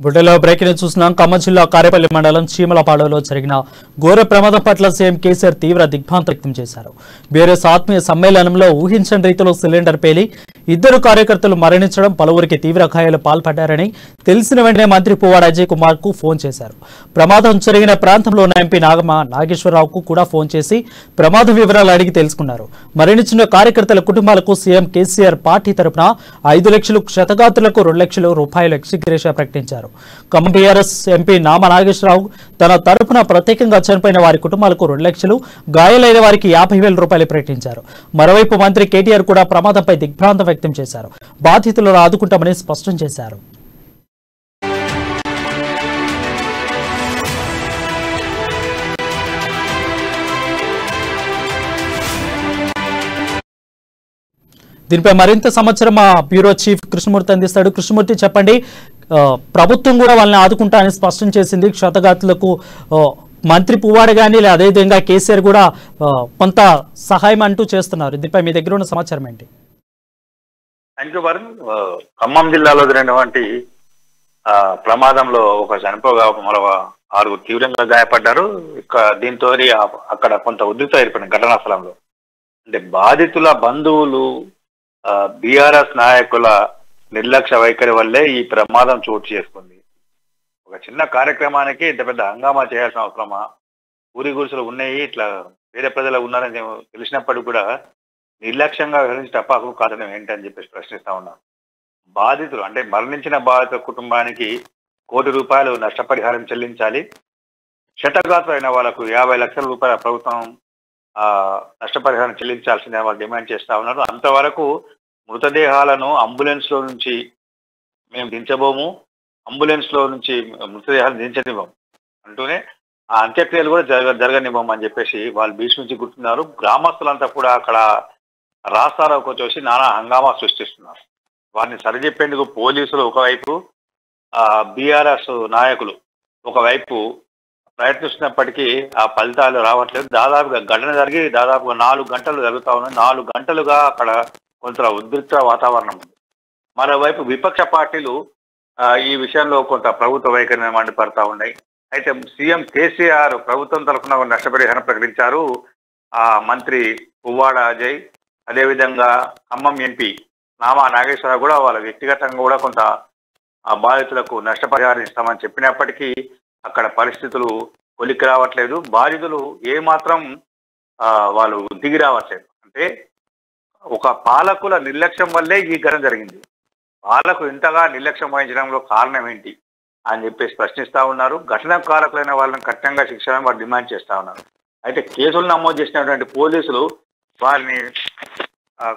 బుడ్డలో breaking చూస్తున్నాం. ఖమ్మం జిల్లా కారేపల్లి మండలం చీమలపాడులో జరిగిన ఘోర ప్రమాదం పట్ల సీఎం కేసీఆర్ తీవ్ర దిగ్భ్రాంతి వ్యక్తం చేశారు. బీఆర్ఎస్ ఆత్మీయ సమ్మేళనంలో ఊహించని రీతిలో సిలిండర్ పేలి ఇద్దరు కార్యకర్తలు మరణించడం, పలువురికి తీవ్ర గాయాలు పాల్పడ్డారని తెలిసిన వెంటనే మంత్రి పువ్వాడ అజయ్ కుమార్ కు ఫోన్ చేశారు. ప్రమాదం జరిగిన ప్రాంతంలో ఉన్న ఎంపీ నాగేశ్వరరావుకు కూడా ఫోన్ చేసి ప్రమాద వివరాలు అడిగి తెలుసుకున్నారు. మరణించిన కార్యకర్తల కుటుంబాలకు సీఎం కేసీఆర్ పార్టీ తరపున 5 లక్షలు, క్షతగాత్రులకు 2 లక్షల రూపాయలు ఎక్స్గ్రేషియా ప్రకటించారు. ఖమ్మం బీఆర్ఎస్ ఎంపీ నాగేశ్వరరావు తన తరపున ప్రత్యేకంగా చనిపోయిన వారి కుటుంబాలకు 2 లక్షలు, గాయాలైన వారికి 50,000 రూపాయలు ప్రకటించారు. మరోవైపు మంత్రి కేటీఆర్ కూడా ప్రమాదంపై దిగ్భ్రాంతి వ్యక్తం చేశారు. బాధితులను ఆదుకుంటామని స్పష్టం చేశారు. దీనిపై మరింత సమాచారం మా బ్యూరో చీఫ్ కృష్ణమూర్తి అందిస్తాడు. కృష్ణమూర్తి, చెప్పండి. ప్రభుత్వం కూడా వాళ్ళని ఆదుకుంటా అని స్పష్టం చేసింది. క్షతగాతులకు మంత్రి పువ్వాడ గానీ అదేవిధంగా కేసీఆర్ కూడా కొంత సహాయం అంటూ చేస్తున్నారు. దీనిపై మీ దగ్గర ఉన్న సమాచారం ఏంటి? Thank you Varun. ఖమ్మం జిల్లాలో జరిగినటువంటి ప్రమాదంలో ఒక చనిపోగా మరో 6 తీవ్రంగా గాయపడ్డారు. దీంతో అక్కడ కొంత ఉద్రిక్తత ఏర్పడింది ఘటనా స్థలంలో. అంటే బాధితుల బంధువులు బీఆర్ఎస్ నాయకుల నిర్లక్ష్య వైఖరి వల్లే ఈ ప్రమాదం చోటు చేసుకుంది. ఒక చిన్న కార్యక్రమానికి ఇంత పెద్ద హంగామా చేయాల్సిన అవసరమా? ఊరి గురుసులు ఉన్నాయి, ఇట్లా వేరే ప్రజలు ఉన్నారని తెలిసినప్పటికీ కూడా నిర్లక్ష్యంగా వ్యవహరించి తప్పకు కారణం ఏంటని చెప్పేసి ప్రశ్నిస్తా ఉన్నాను. బాధితులు అంటే మరణించిన బాధితుల కుటుంబానికి ₹1 కోటి నష్టపరిహారం చెల్లించాలి. క్షతగాత్రులైన వాళ్ళకు 50 లక్షల రూపాయల ప్రభుత్వం నష్టపరిహారం చెల్లించాల్సిందే వాళ్ళు డిమాండ్ చేస్తా ఉన్నారు. అంతవరకు మృతదేహాలను అంబులెన్స్ లో నుంచి మేము దించబోము, అంబులెన్స్ లో నుంచి మృతదేహాలను దించనివ్వం అంటూనే ఆ అంత్యక్రియలు కూడా జరగనివ్వం అని చెప్పేసి వాళ్ళు భీష్మించి కూర్చున్నారు. గ్రామస్తులంతా కూడా అక్కడ రాస్తారోకో చూసి నానా హంగామా సృష్టిస్తున్నారు. వారిని సరిచెప్పేందుకు పోలీసులు ఒకవైపు, బీఆర్ఎస్ నాయకులు ఒకవైపు ప్రయత్నిస్తున్నప్పటికీ ఆ ఫలితాలు రావట్లేదు. దాదాపుగా ఘటన జరిగి దాదాపుగా 4 గంటలు జరుగుతా ఉన్నాయి. 4 గంటలుగా అక్కడ కొంత ఉద్రిక్త వాతావరణం ఉంది. మరోవైపు విపక్ష పార్టీలు ఈ విషయంలో కొంత ప్రభుత్వ వైఖరిని మండిపడతా ఉన్నాయి. అయితే సీఎం కేసీఆర్ ప్రభుత్వం తరఫున నష్టపరిహారం ప్రకటించారు. మంత్రి పువ్వాడ అజయ్, అదేవిధంగా ఖమ్మం ఎంపీ నాగేశ్వరరావు కూడా వాళ్ళ వ్యక్తిగతంగా కూడా కొంత బాధితులకు నష్టపరిహారం ఇస్తామని చెప్పినప్పటికీ అక్కడ పరిస్థితులు కొలిక్కి రావట్లేదు. బాధితులు ఏమాత్రం వాళ్ళు దిగి రావట్లేదు. అంటే ఒక పాలకుల నిర్లక్ష్యం వల్లే ఈ ఘటన జరిగింది. పాలకులు ఇంతగా నిర్లక్ష్యం వహించడంలో కారణం ఏంటి అని చెప్పేసి ప్రశ్నిస్తా ఉన్నారు. ఘటన కారకులైన వాళ్ళని కఠినంగా శిక్షణ వారు డిమాండ్ చేస్తా ఉన్నారు. అయితే కేసులు నమోదు చేసినటువంటి పోలీసులు వారిని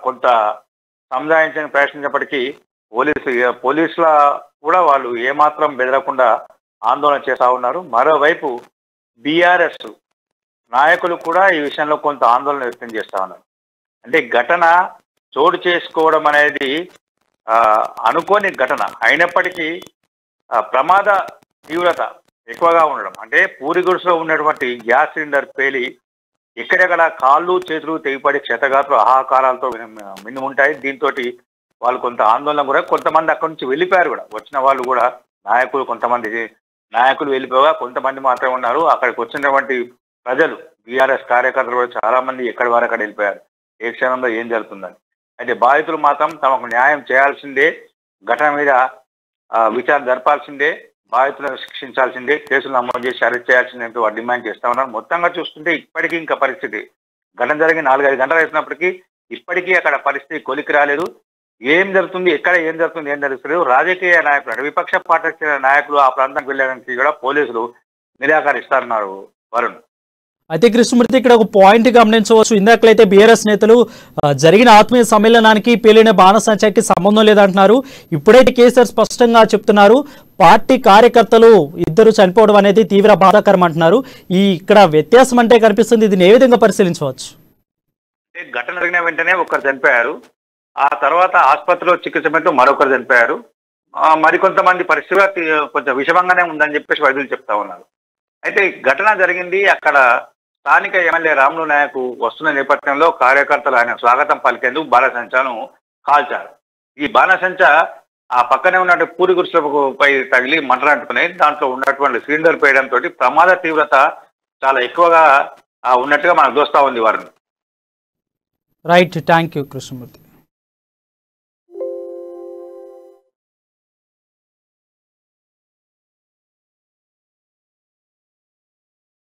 కొంత సంజాయించడానికి ప్రయత్నించినప్పటికీ పోలీసుల కూడా వాళ్ళు ఏమాత్రం బెదరకుండా ఆందోళన చేస్తా ఉన్నారు. మరోవైపు బీఆర్ఎస్ నాయకులు కూడా ఈ విషయంలో కొంత ఆందోళన వ్యక్తం చేస్తా ఉన్నారు. అంటే ఘటన చోటు చేసుకోవడం అనేది అనుకోని ఘటన అయినప్పటికీ ప్రమాద తీవ్రత ఎక్కువగా ఉండడం, అంటే పూరి గుడిసెలో ఉన్నటువంటి గ్యాస్ సిలిండర్ పేలి ఎక్కడెక్కడ కాళ్ళు చేతులు తెగిపడి క్షతగాత్రులు ఆహాకారాలతో మిన్ను ఉంటాయి. దీంతో వాళ్ళు కొంత ఆందోళన కూడా, కొంతమంది అక్కడి నుంచి వెళ్ళిపోయారు కూడా. వచ్చిన వాళ్ళు కూడా కొంతమంది నాయకులు వెళ్ళిపోగా కొంతమంది మాత్రమే ఉన్నారు. అక్కడికి వచ్చినటువంటి ప్రజలు, బీఆర్ఎస్ కార్యకర్తలు కూడా చాలా మంది ఎక్కడి వారు అక్కడ వెళ్ళిపోయారు. ఏ క్షణంలో ఏం జరుగుతుందని. అయితే బాధితులు మాత్రం తమకు న్యాయం చేయాల్సిందే, ఘటన మీద విచారణ జరపాల్సిందే, బాధితులను శిక్షించాల్సిందే, కేసులు నమోదు చేసి అరెస్ట్ చేయాల్సిందే వారు డిమాండ్ చేస్తా ఉన్నారు. మొత్తంగా చూస్తుంటే ఇప్పటికీ ఇంకా పరిస్థితి ఘటన జరిగి 4-5 గంటలు అవుతున్నప్పటికీ ఇప్పటికీ అక్కడ పరిస్థితి కొలికి రాలేదు. ఏం జరుగుతుంది, ఎక్కడ ఏం జరుగుతుంది, ఏం జరుగుతుంది. రాజకీయ నాయకులు అంటే విపక్ష పార్టీ నాయకులు ఆ ప్రాంతానికి వెళ్ళడానికి కూడా పోలీసులు నిరాకరిస్తున్నారు వరుణ్. అయితే కృష్ణమూర్తి, ఇక్కడ ఒక పాయింట్ గమనించవచ్చు. ఇందాకలైతే బీఆర్ఎస్ నేతలు జరిగిన ఆత్మీయ సమ్మేళనానికి పేలిన బాణసంచాకి సంబంధం లేదంటున్నారు. ఇప్పుడైతే కేసీఆర్ స్పష్టంగా చెప్తున్నారు పార్టీ కార్యకర్తలు ఇద్దరు చనిపోవడం అనేది తీవ్ర బాధాకరం అంటున్నారు. ఇక్కడ వ్యత్యాసం అంటే కనిపిస్తుంది. దీన్ని ఏ విధంగా పరిశీలించవచ్చు? ఘటన జరిగిన వెంటనే ఒకరు చనిపోయారు. ఆ తర్వాత ఆసుపత్రిలో చికిత్స పెడుతూ మరొకరు చనిపోయారు. మరికొంతమంది పరిస్థితి కొంచెం విషమంగానే ఉందని చెప్పేసి వైద్యులు చెప్తా ఉన్నారు. అయితే ఘటన జరిగింది అక్కడ స్థానిక ఎమ్మెల్యే రాములు నాయక్ వస్తున్న నేపథ్యంలో కార్యకర్తలు ఆయన స్వాగతం పలికేందుకు బాణసంచాను కాల్చారు. ఈ బాణసంచ ఆ పక్కనే ఉన్నటువంటి పూరి గుడిసెపై తగిలి మంటలు అంటుకున్నాయి. దాంట్లో ఉన్నటువంటి సిలిండర్ పేయడంతో ప్రమాద తీవ్రత చాలా ఎక్కువగా ఉన్నట్టుగా మనకు దోస్తా ఉంది వారిని. Right, thank you Krishnamurthy.